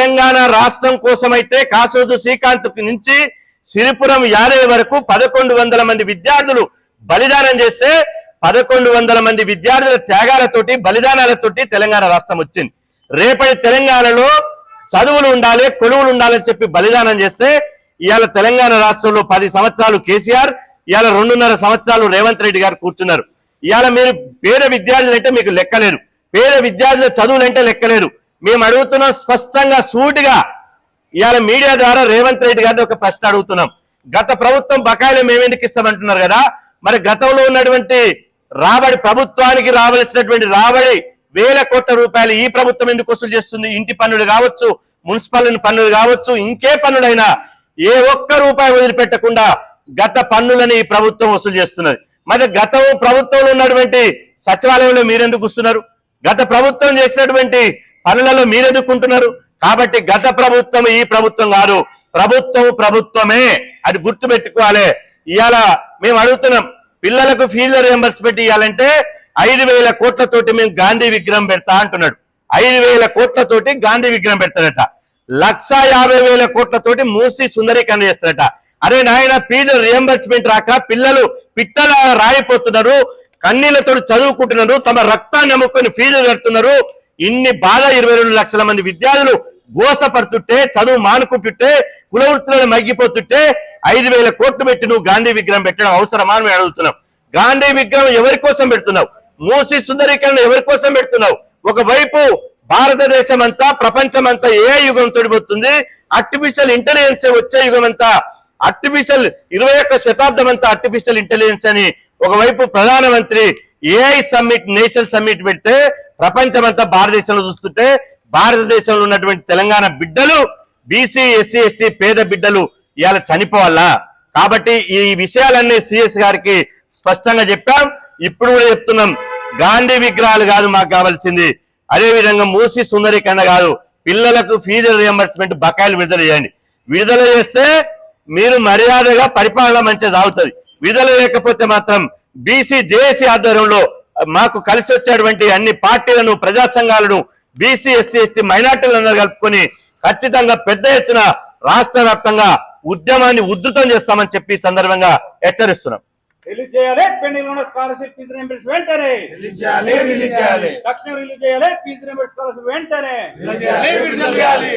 తెలంగాణ రాష్ట్రం కోసమైతే కాసోజు శ్రీకాంత్ నుంచి సిరిపురం యాదయ్య వరకు 1100 మంది విద్యార్థులు బలిదానం చేస్తే 1100 మంది విద్యార్థుల త్యాగాలతోటి బలిదానాలతోటి తెలంగాణ రాష్ట్రం వచ్చింది. రేపటి తెలంగాణలో చదువులు ఉండాలి, కొలువులు ఉండాలని చెప్పి బలిదానం చేస్తే ఇవాళ తెలంగాణ రాష్ట్రంలో 10 సంవత్సరాలు కేసీఆర్, ఇవాళ 2.5 సంవత్సరాలు రేవంత్ రెడ్డి గారు కూర్చున్నారు. ఇవాళ మీరు పేద విద్యార్థులు అంటే మీకు లెక్కలేరు, పేద విద్యార్థుల చదువులంటే లెక్కలేరు. మేము అడుగుతున్నాం స్పష్టంగా సూటిగా, ఇవాళ మీడియా ద్వారా రేవంత్ రెడ్డి గారిని ఒక ప్రశ్న అడుగుతున్నాం. గత ప్రభుత్వం బకాయిలు మేమెందుకు ఇస్తామంటున్నారు కదా, మరి గతంలో ఉన్నటువంటి రాబడి, ప్రభుత్వానికి రావాల్సినటువంటి రాబడి 1000 కోట్ల రూపాయలు ఈ ప్రభుత్వం ఎందుకు వసూలు చేస్తుంది? ఇంటి పన్నులు కావచ్చు, మున్సిపల్ పన్నులు కావచ్చు, ఇంకే పన్నులైనా ఏ ఒక్క రూపాయి వదిలిపెట్టకుండా గత పన్నులని ఈ ప్రభుత్వం వసూలు చేస్తున్నది. మరి గత ప్రభుత్వంలో ఉన్నటువంటి సచివాలయంలో మీరెందుకు వస్తున్నారు? గత ప్రభుత్వం చేసినటువంటి పనులలో మీరెందుకుంటున్నారు? కాబట్టి గత ప్రభుత్వం ఈ ప్రభుత్వం కాదు, ప్రభుత్వం ప్రభుత్వమే, అది గుర్తు పెట్టుకోవాలి. ఇవాళ మేము అడుగుతున్నాం, పిల్లలకు ఫీజు రియంబర్స్మెంట్ ఇవ్వాలంటే 5,000 కోట్లతోటి మేము గాంధీ విగ్రహం పెడతా అంటున్నాడు. 5,000 కోట్లతోటి గాంధీ విగ్రహం పెడతాడట. 1,50,000 కోట్లతోటి మూసి సుందరీకరణ చేస్తాడట. అరే నాయన, ఫీజు రియంబర్స్మెంట్ రాక పిల్లలు పిట్టల రాయిపోతున్నారు, కన్నీళ్లతో చదువుకుంటున్నారు, తమ రక్తాన్ని నమ్ముకొని ఫీజులు కడుతున్నారు. ఇన్ని బాధ 22 లక్షల మంది విద్యార్థులు గోసపడుతుంటే, చదువు మానుకుంటుంటే, కులవృత్తులను మగ్గిపోతుంటే 5,000 కోట్లు పెట్టి నువ్వు గాంధీ విగ్రహం పెట్టడం అవసరమా అని మేము అడుగుతున్నాం. గాంధీ విగ్రహం ఎవరి కోసం పెడుతున్నావు? మూసి సుందరీకరణ ఎవరి కోసం పెడుతున్నావు? ఒకవైపు భారతదేశం అంతా, ప్రపంచం అంతా ఏ యుగం తోడిపోతుంది, ఆర్టిఫిషియల్ ఇంటెలిజెన్స్ వచ్చే యుగం అంతా, ఆర్టిఫిషియల్ 21వ శతాబ్దం అంతా ఆర్టిఫిషియల్ ఇంటెలిజెన్స్ అని ఒకవైపు ప్రధానమంత్రి ఏఐ సమ్మిట్, నేషనల్ సమ్మిట్ పెడితే ప్రపంచం అంతా భారతదేశంలో చూస్తుంటే, భారతదేశంలో ఉన్నటువంటి తెలంగాణ బిడ్డలు, బీసీ, ఎస్సీ, ఎస్టీ పేద బిడ్డలు ఇవాళ చనిపోవాలా? కాబట్టి ఈ విషయాలన్నీ సిఎస్ గారికి స్పష్టంగా చెప్పాం. ఇప్పుడు కూడా చెప్తున్నాం, గాంధీ విగ్రహాలు కాదు మాకు కావాల్సింది, అదేవిధంగా మూసి సుందరీకరణ కాదు, పిల్లలకు ఫీజు రియంబర్స్మెంట్ బకాయిలు విడుదల చేయండి. విడుదల చేస్తే మీరు మర్యాదగా పరిపాలన మంచిగా సాగుతుంది. విడుదల లేకపోతే మాత్రం బీసీ జేఏసీ ఆధ్వర్యంలో మాకు కలిసి వచ్చేటువంటి అన్ని పార్టీలను, ప్రజా సంఘాలను, బీసీ, ఎస్సీ, ఎస్టీ మైనార్టీలను కలుపుకొని ఖచ్చితంగా పెద్ద ఎత్తున రాష్ట్ర వ్యాప్తంగా ఉద్యమాన్ని ఉధృతం చేస్తామని చెప్పి సందర్భంగా హెచ్చరిస్తున్నాం. రిలీజ్ చేయాలి, పెండింగ్ ఉన్న స్కాలర్షిప్ ఫీజు రియంబర్స్మెంట్ వెంటనే రిలీజ్ చేయాలి, తక్షణం రిలీజ్ చేయాలి, ఫీజు రియంబర్స్మెంట్ స్కాలర్షిప్ వెంటనే రిలీజ్ చేయాలి, విడుదల చేయాలి.